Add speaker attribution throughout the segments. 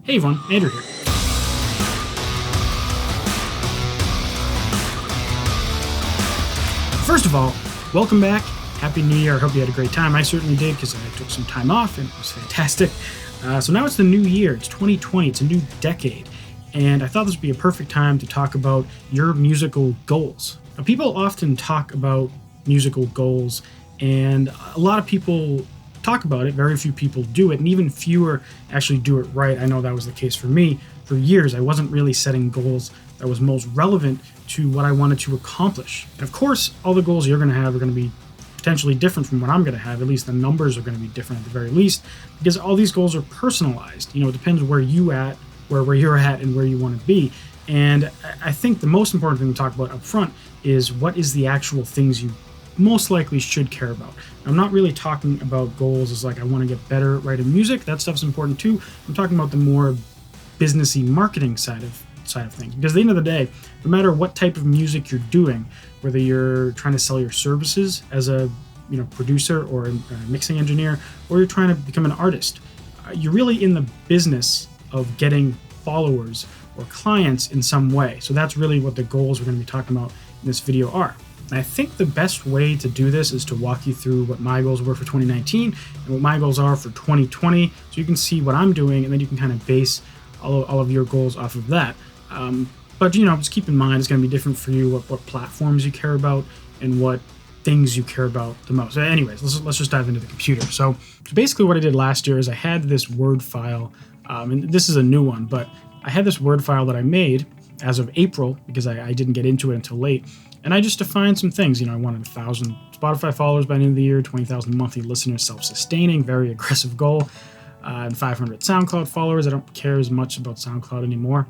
Speaker 1: Hey everyone, Andrew here. First of all, welcome back. Happy New Year. I hope you had a great time. I certainly did because I took some time off and it was fantastic. So now it's the new year. It's 2020. It's a new decade. And I thought this would be a perfect time to talk about your musical goals. Now, people often talk about musical goals, and a lot of people talk about it. Very few people do it, and even fewer actually do it right. I know that was the case for me. For years, I wasn't really setting goals that was most relevant to what I wanted to accomplish. And of course, all the goals you're going to have are going to be potentially different from what I'm going to have. At least the numbers are going to be different at the very least, because all these goals are personalized. It depends where you're at and where you want to be. And I think the most important thing to talk about up front is what is the actual things you most likely should care about. I'm not really talking about goals as like I want to get better at writing music. That stuff's important too. I'm talking about the more businessy marketing side of things. Because at the end of the day, no matter what type of music you're doing, whether you're trying to sell your services as a producer or a mixing engineer, or you're trying to become an artist, you're really in the business of getting followers or clients in some way. So that's really what the goals we're going to be talking about in this video are. And I think the best way to do this is to walk you through what my goals were for 2019 and what my goals are for 2020, so you can see what I'm doing, and then you can kind of base all of your goals off of that. But just keep in mind it's going to be different for you, what platforms you care about and what things you care about the most. So anyways, let's just dive into the computer. So basically what I did last year is I had this Word file, and this is a new one, but I had this Word file that I made as of April because I didn't get into it until late. And I just defined some things. I wanted 1,000 Spotify followers by the end of the year, 20,000 monthly listeners, self-sustaining, very aggressive goal, and 500 SoundCloud followers. I don't care as much about SoundCloud anymore.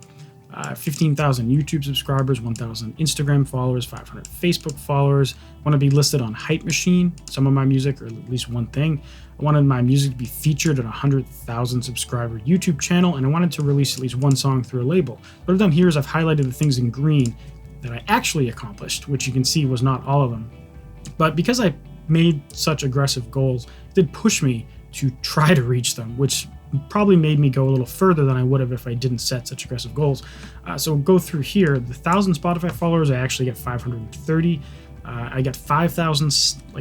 Speaker 1: 15,000 YouTube subscribers, 1,000 Instagram followers, 500 Facebook followers. I want to be listed on Hype Machine, some of my music, or at least one thing. I wanted my music to be featured on a 100,000 subscriber YouTube channel, and I wanted to release at least one song through a label. What I've done here is I've highlighted the things in green that I actually accomplished, which you can see was not all of them. But because I made such aggressive goals, it did push me to try to reach them, which probably made me go a little further than I would have if I didn't set such aggressive goals. So go through here. The 1,000 Spotify followers, I actually get 530. I get 5,000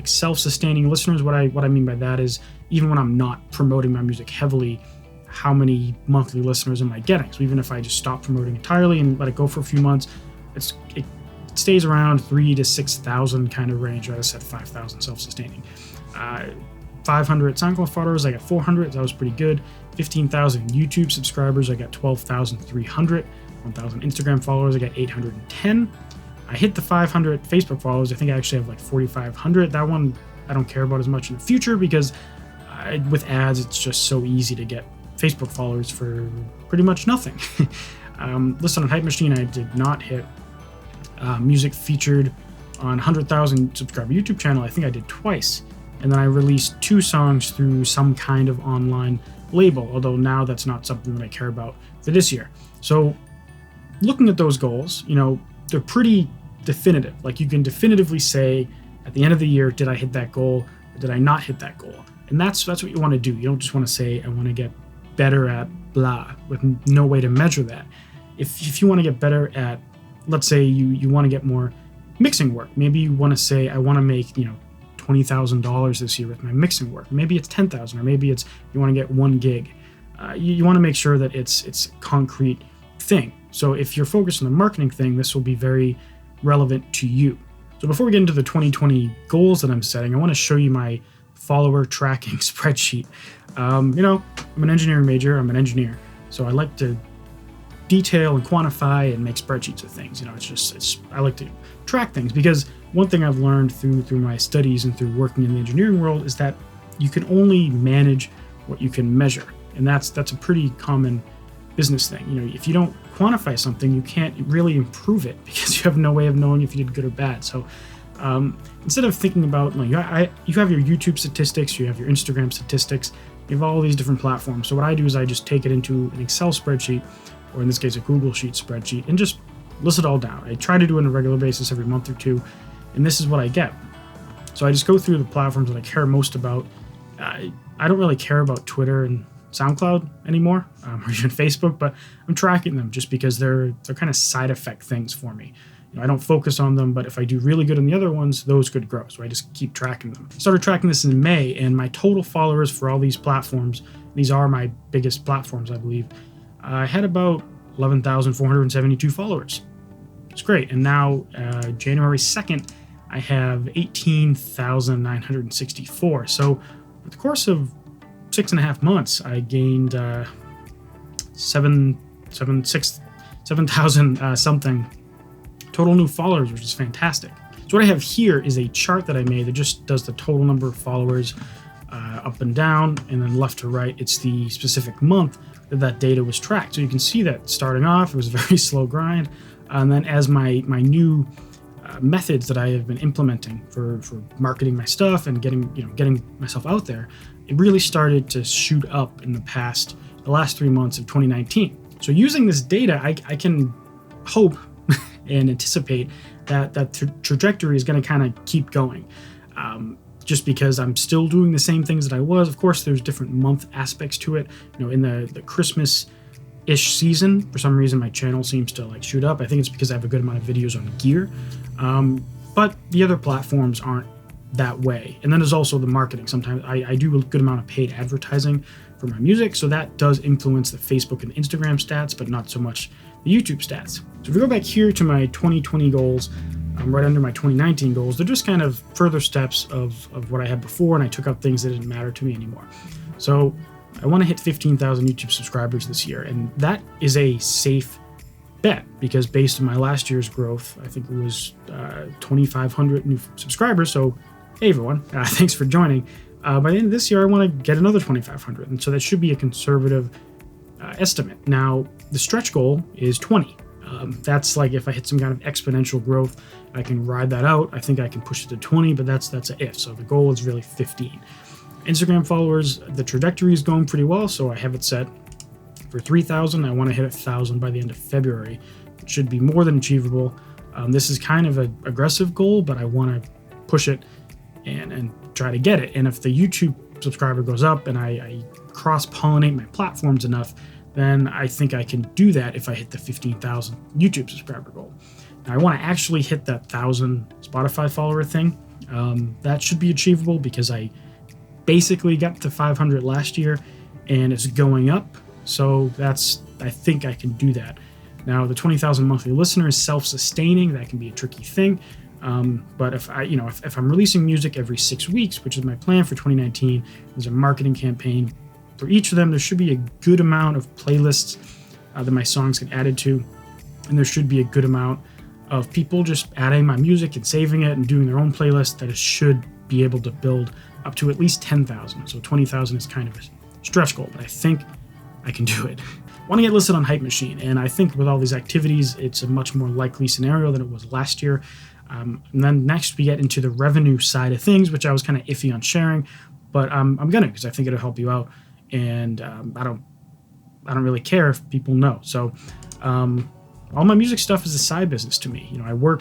Speaker 1: self-sustaining listeners. What I mean by that is even when I'm not promoting my music heavily, how many monthly listeners am I getting? So even if I just stop promoting entirely and let it go for a few months, it stays around 3,000 to 6,000 kind of range. I set 5,000 self-sustaining. 500 SoundCloud followers, I got 400. That was pretty good. 15,000 YouTube subscribers, I got 12,300. 1,000 Instagram followers, I got 810. I hit the 500 Facebook followers. I think I actually have 4,500. That one I don't care about as much in the future because with ads, it's just so easy to get Facebook followers for pretty much nothing. Listed on Hype Machine, I did not hit. Music featured on 100,000 subscriber YouTube channel, I think I did twice. And then I released 2 songs through some kind of online label, although now that's not something that I care about for this year. So looking at those goals, they're pretty definitive. You can definitively say at the end of the year, did I hit that goal or did I not hit that goal? And that's what you want to do. You don't just want to say, I want to get better at blah, with no way to measure that. If you want to get better at, let's say you want to get more mixing work. Maybe you want to say, I want to make, $20,000 this year with my mixing work. Maybe it's 10,000, or maybe it's you want to get 1 gig. You want to make sure that it's a concrete thing. So if you're focused on the marketing thing, this will be very relevant to you. So before we get into the 2020 goals that I'm setting, I want to show you my follower tracking spreadsheet. I'm an engineering major. I'm an engineer, so I like to detail and quantify and make spreadsheets of things. I like to track things because one thing I've learned through my studies and through working in the engineering world is that you can only manage what you can measure, and that's a pretty common business thing. If you don't quantify something, you can't really improve it because you have no way of knowing if you did good or bad. So instead of thinking about you have your YouTube statistics, you have your Instagram statistics, you have all these different platforms. So what I do is I just take it into an Excel spreadsheet, or in this case a Google Sheet spreadsheet, and just list it all down. I try to do it on a regular basis every month or two, and this is what I get. So I just go through the platforms that I care most about. I don't really care about Twitter and SoundCloud anymore, or even Facebook, but I'm tracking them just because they're kind of side effect things for me. I don't focus on them, but if I do really good on the other ones, those could grow. So I just keep tracking them. I started tracking this in May, and my total followers for all these platforms, these are my biggest platforms, I believe, I had about 11,472 followers. It's great. And now, January 2nd, I have 18,964. So over the course of 6.5 months, I gained 7,000 something total new followers, which is fantastic. So what I have here is a chart that I made that just does the total number of followers up and down, and then left to right, it's the specific month that data was tracked. So you can see that starting off, it was a very slow grind. And then as my new methods that I have been implementing for marketing my stuff and getting myself out there, it really started to shoot up in the last 3 months of 2019. So using this data, I can hope and anticipate that trajectory is going to kind of keep going. Just because I'm still doing the same things that I was. Of course, there's different month aspects to it. In the Christmas-ish season, for some reason, my channel seems to shoot up. I think it's because I have a good amount of videos on gear. But the other platforms aren't that way. And then there's also the marketing. Sometimes I do a good amount of paid advertising for my music, so that does influence the Facebook and Instagram stats, but not so much the YouTube stats. So if we go back here to my 2020 goals, right under my 2019 goals, they're just kind of further steps of what I had before, and I took out things that didn't matter to me anymore. So I want to hit 15,000 YouTube subscribers this year, and that is a safe bet because based on my last year's growth, I think it was 2,500 new subscribers. So hey everyone, thanks for joining. By the end of this year, I want to get another 2,500, and so that should be a conservative estimate. Now, the stretch goal is 20. That's like if I hit some kind of exponential growth, I can ride that out. I think I can push it to 20, but that's an if. So the goal is really 15. Instagram followers, the trajectory is going pretty well, so I have it set for 3,000. I want to hit 1,000 by the end of February. It should be more than achievable. This is kind of an aggressive goal, but I want to push it and try to get it. And if the YouTube subscriber goes up and I cross-pollinate my platforms enough, then I think I can do that if I hit the 15,000 YouTube subscriber goal. Now, I want to actually hit that 1,000 Spotify follower thing. That should be achievable because I basically got to 500 last year and it's going up. So I think I can do that. Now, the 20,000 monthly listeners is self-sustaining. That can be a tricky thing. But if I'm releasing music every 6 weeks, which is my plan for 2019, there's a marketing campaign. For each of them, there should be a good amount of playlists that my songs get added to, and there should be a good amount of people just adding my music and saving it and doing their own playlist that it should be able to build up to at least 10,000. So 20,000 is kind of a stretch goal, but I think I can do it. I want to get listed on Hype Machine, and I think with all these activities, it's a much more likely scenario than it was last year. And then next we get into the revenue side of things, which I was kind of iffy on sharing, but I'm gonna because I think it'll help you out. And I don't really care if people know. So all my music stuff is a side business to me. I work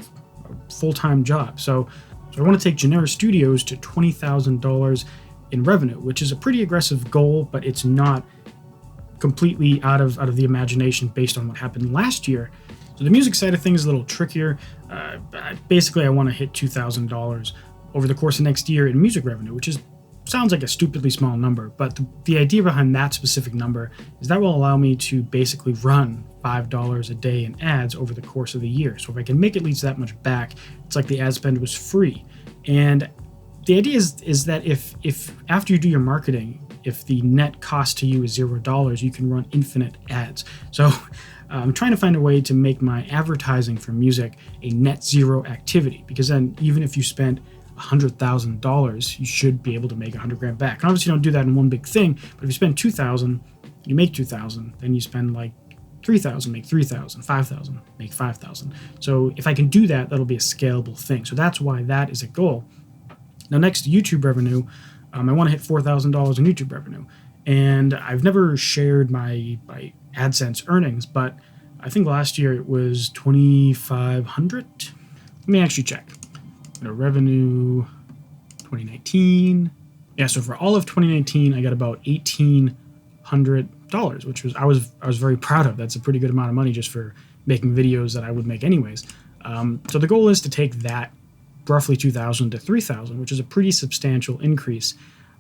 Speaker 1: a full-time job. So I want to take Genera Studios to $20,000 in revenue, which is a pretty aggressive goal, but it's not completely out of the imagination based on what happened last year. So the music side of things is a little trickier. Basically, I want to hit $2,000 over the course of next year in music revenue, which sounds like a stupidly small number, but the idea behind that specific number is that will allow me to basically run $5 a day in ads over the course of the year. So if I can make at least that much back, it's like the ad spend was free. And the idea is that if after you do your marketing, if the net cost to you is $0, you can run infinite ads. So I'm trying to find a way to make my advertising for music a net zero activity, because then even if you spend $100,000, you should be able to make $100,000 back. And obviously, you don't do that in one big thing. But if you spend $2,000, you make $2,000. Then you spend like $3,000, make $3,000. $5,000, make $5,000. So if I can do that, that'll be a scalable thing. So that's why that is a goal. Now, next, YouTube revenue. I want to hit $4,000 in YouTube revenue, and I've never shared my AdSense earnings, but I think last year it was 2,500. Let me actually check. Revenue 2019. Yeah, so for all of 2019, I got about $1,800 $1,200, which I was very proud of. That's a pretty good amount of money just for making videos that I would make anyways. So the goal is to take that roughly 2,000 to 3,000, which is a pretty substantial increase.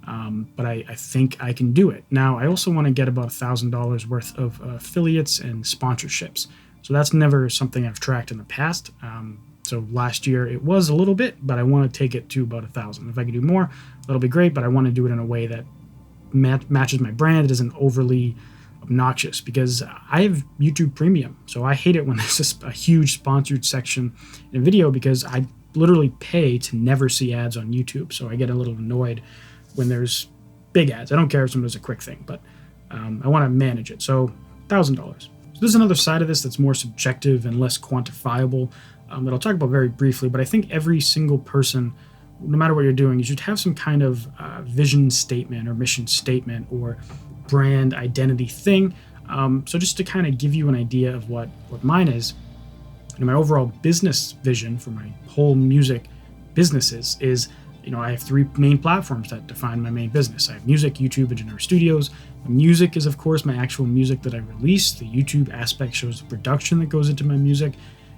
Speaker 1: But I think I can do it. Now, I also want to get about $1,000 worth of affiliates and sponsorships. So that's never something I've tracked in the past. So last year it was a little bit, but I want to take it to about 1,000. If I can do more, that'll be great, but I want to do it in a way that matches my brand. It isn't overly obnoxious, because I have YouTube Premium. So I hate it when there's a huge sponsored section in a video, because I literally pay to never see ads on YouTube. So I get a little annoyed when there's big ads. I don't care if someone does a quick thing, but I want to manage it. So $1,000. So there's another side of this that's more subjective and less quantifiable that I'll talk about very briefly, but I think every single person, no matter what you're doing, you should have some kind of vision statement or mission statement or brand identity thing. So just to kind of give you an idea of what mine is, and my overall business vision for my whole music businesses is, I have 3 main platforms that define my main business. I have music, YouTube, and Genera Studios. The music is, of course, my actual music that I release. The YouTube aspect shows the production that goes into my music.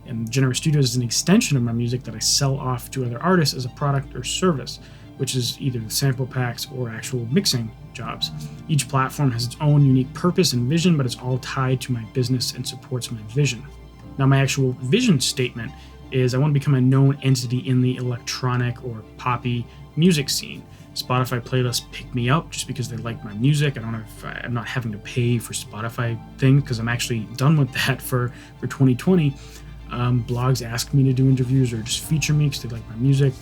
Speaker 1: And Genera Studios is an extension of my music that I sell off to other artists as a product or service, which is either the sample packs or actual mixing jobs. Each platform has its own unique purpose and vision, but it's all tied to my business and supports my vision. Now, my actual vision statement is I want to become a known entity in the electronic or poppy music scene. Spotify playlists pick me up just because they like my music. I'm not having to pay for Spotify things, because I'm actually done with that for 2020. Blogs ask me to do interviews or just feature me because they like my music.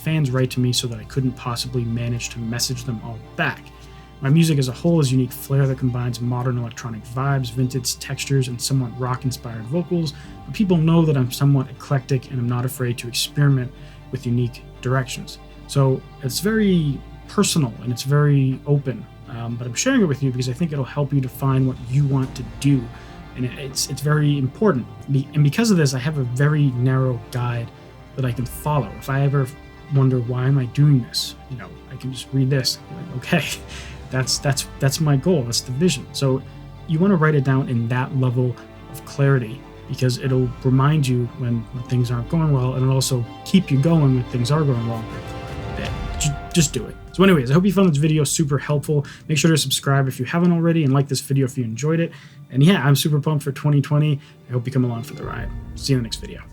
Speaker 1: Fans write to me so that I couldn't possibly manage to message them all back. My music as a whole is a unique flair that combines modern electronic vibes, vintage textures, and somewhat rock-inspired vocals, but people know that I'm somewhat eclectic and I'm not afraid to experiment with unique directions. So it's very personal and it's very open, but I'm sharing it with you because I think it'll help you define what you want to do. And it's very important. And because of this, I have a very narrow guide that I can follow. If I ever wonder, why am I doing this? I can just read this. Like, okay, that's my goal. That's the vision. So you want to write it down in that level of clarity, because it'll remind you when things aren't going well, and it'll also keep you going when things are going well. Just do it. So anyways, I hope you found this video super helpful. Make sure to subscribe if you haven't already, and like this video if you enjoyed it. And yeah, I'm super pumped for 2020. I hope you come along for the ride. See you in the next video.